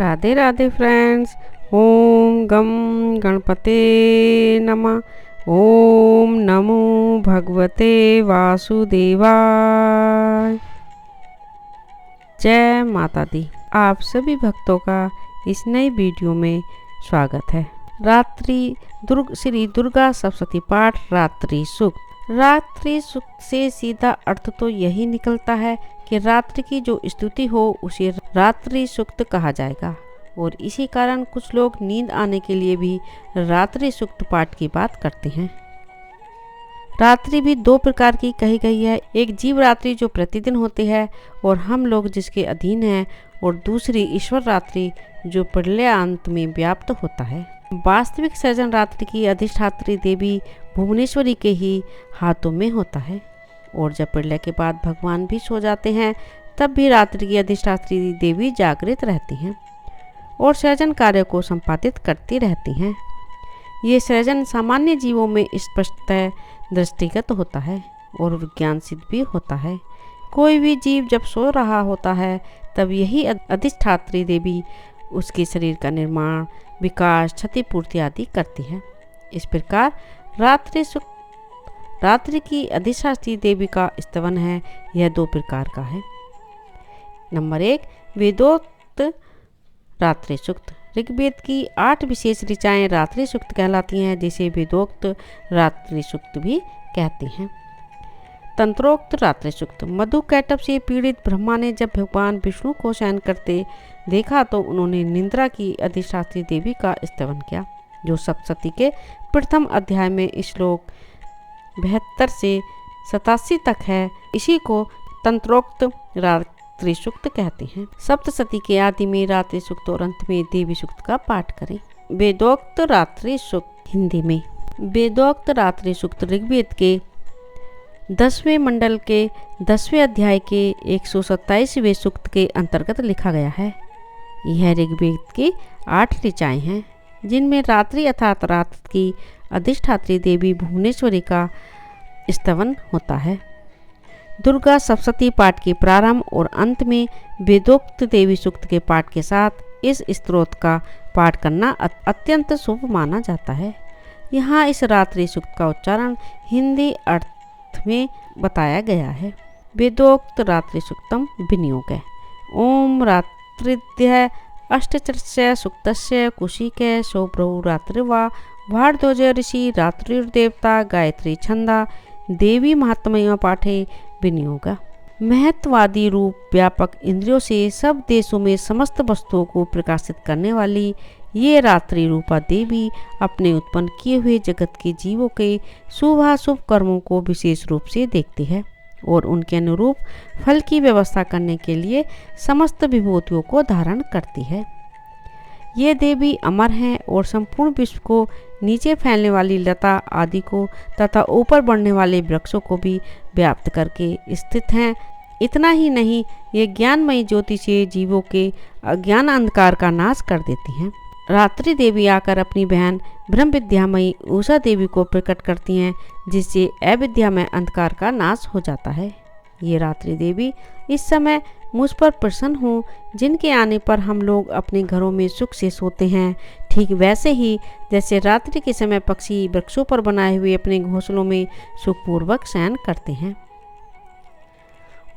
Radhe Radhe friends. ओम गम गणपते नमः। ओम नमो भगवते वासुदेवाय। जय माता दी। आप सभी भक्तों का इस नई वीडियो में स्वागत है। श्री दुर्गा सप्तशती पाठ रात्रि सूक्त। रात्रि सूक्त से सीधा अर्थ तो यही निकलता है कि रात्रि की जो स्तुति हो उसे रात्रि सूक्त कहा जाएगा, और इसी कारण कुछ लोग नींद आने के लिए भी रात्रि सूक्त पाठ की बात करते हैं। रात्रि भी दो प्रकार की कही गई है, एक जीव रात्रि जो प्रतिदिन होती है और हम लोग जिसके अधीन हैं, और दूसरी ईश्वर रात्रि जो प्रलयांत में व्याप्त होता है। वास्तविक सृजन रात्रि की अधिष्ठात्री देवी भुवनेश्वरी के ही हाथों में होता है, और जब प्रलय के बाद भगवान भी सो जाते हैं तब भी रात्रि की अधिष्ठात्री देवी जागृत रहती हैं और सृजन कार्य को संपादित करती रहती हैं। ये सृजन सामान्य जीवों में स्पष्टतः दृष्टिगत होता है और विज्ञान सिद्ध भी होता है। कोई भी जीव जब सो रहा होता है तब यही अधिष्ठात्री देवी उसके शरीर का निर्माण, विकास, क्षतिपूर्ति आदि करती है। इस प्रकार रात्रि की अधिष्ठात्री देवी का स्तवन है। यह दो प्रकार का है। नंबर 1, वेदोक्त रात्रि सूक्त। ऋग्वेद की 8 विशेष ऋचाएं रात्रि सूक्त कहलाती हैं, जिसे वेदोक्त रात्रि सूक्त भी कहते हैं। तंत्रोक्त रात्रि सूक्त। मधु कैटभ से पीड़ित ब्रह्मा ने जब भगवान विष्णु को शयन करते देखा तो उन्होंने निद्रा की अधिष्ठात्री देवी का स्तवन किया, जो सप्तशती के प्रथम अध्याय में श्लोक 72 से 87 तक है। इसी को तंत्रोक्त रात्रि सूक्त कहते हैं। सप्तशती के आदि में रात्रि सूक्त और अंत में देवी सूक्त का पाठ करें। वेदोक्त रात्रि सूक्त। हिंदी में वेदोक्त रात्रि सूक्त ऋग्वेद के 10वें मंडल के 10वें अध्याय के 127वें सूक्त के अंतर्गत लिखा गया है। यह ऋग्वेद की 8 ऋचाएं हैं, जिनमें रात्रि अर्थात रात की अधिष्ठात्री देवी भुवनेश्वरी का स्तवन होता है। दुर्गा सप्तशती पाठ के प्रारंभ और अंत में वेदोक्त देवी सूक्त के पाठ के साथ इस स्तोत्र का पाठ करना अत्यंत शुभ माना जाता है। यहाँ इस रात्रि सूक्त का उच्चारण हिंदी अर्थ में बताया गया है। वेदोक्त रात्रि सूक्तम विनियोग है। ओम रात्रिद्य अष्टचर्य सूक्तस्य कुशिके शोभ्रौ रात्रिवा भारद्वाज ऋषि रात्रिर्देवता गायत्री छंदा देवी महात्म्य पाठे विनियोगा। महत्वादी रूप व्यापक इंद्रियों से सब देशों में समस्त वस्तुओं को प्रकाशित करने वाली ये रात्रि रूपा देवी अपने उत्पन्न किए हुए जगत के जीवों के शुभाशुभ कर्मों को विशेष रूप से देखती है और उनके अनुरूप फल की व्यवस्था करने के लिए समस्त विभूतियों को धारण करती है। ये देवी अमर हैं और संपूर्ण विश्व को नीचे फैलने वाली लता आदि को तथा ऊपर बढ़ने वाले वृक्षों को भी व्याप्त करके स्थित हैं। इतना ही नहीं, ये ज्ञानमयी ज्योति से जीवों के अज्ञान अंधकार का नाश कर देती हैं। रात्रि देवी आकर अपनी बहन ब्रह्म विद्यामयी उषा देवी को प्रकट करती हैं, जिससे अविद्यामय अंधकार का नाश हो जाता है। ये रात्रि देवी इस समय मुझ पर प्रसन्न हो, जिनके आने पर हम लोग अपने घरों में सुख से सोते हैं, ठीक वैसे ही जैसे रात्रि के समय पक्षी वृक्षों पर बनाए हुए अपने घोंसलों में सुखपूर्वक शयन करते हैं।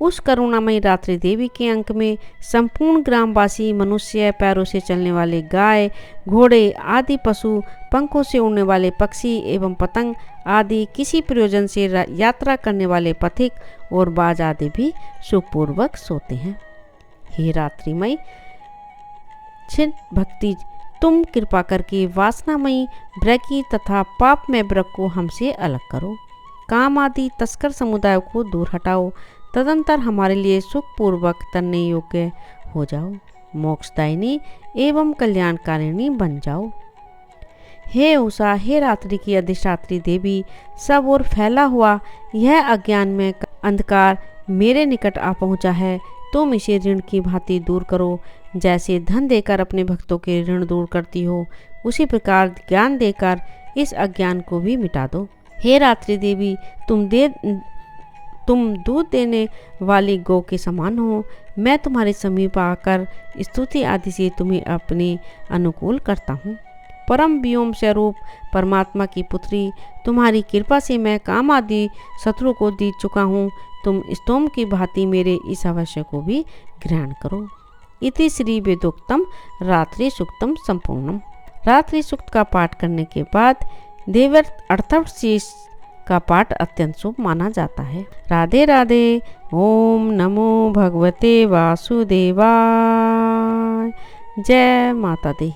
उस करुणामयी रात्रि देवी के अंक में संपूर्ण ग्रामवासी मनुष्य, पैरों से चलने वाले गाय, घोड़े आदि पशु, पंखों से उड़ने वाले पक्षी एवं पतंग आदि किसी प्रयोजन से यात्रा करने वाले पथिक और बाज आदि भी सुखपूर्वक सोते हैं। हे रात्रिमयी छिन्न भक्ति, तुम कृपा करके वासनामयी ब्रकी तथा पापमय व्रक को हमसे अलग करो। काम आदि तस्कर समुदाय को दूर हटाओ, तदंतर हमारे लिए सुखपूर्वक तरने योग्य हो जाओ, मोक्षदायिनी एवं कल्याणकारिणी बन जाओ। हे उषा, हे रात्रि की अधिष्ठात्री देवी, सब ओर फैला हुआ यह अज्ञान में अंधकार मेरे निकट आ पहुंचा है। तुम इसे ऋण की भांति दूर करो। जैसे धन देकर अपने भक्तों के ऋण दूर करती हो, उसी प्रकार ज्ञान देकर इस अज्ञान को भी मिटा दो। हे रात्रि देवी, तुम दूध देने वाली गौ के समान हो। मैं तुम्हारे समीप आकर स्तुति आदि से तुम्हें अपने अनुकूल करता हूँ। परम व्योम स्वरूप परमात्मा की पुत्री, तुम्हारी कृपा से मैं काम आदि शत्रु को जीत चुका हूँ। तुम स्तोम की भांति मेरे इस अवश्य को भी ग्रहण करो। इति श्री वेदोक्तम रात्रि सूक्तम संपूर्णम। रात्रि सूक्त का पाठ करने के बाद देवर्त अर्थवशीष का पाठ अत्यंत शुभ माना जाता है। राधे राधे। ओम नमो भगवते वासुदेवाय। जय माता दी।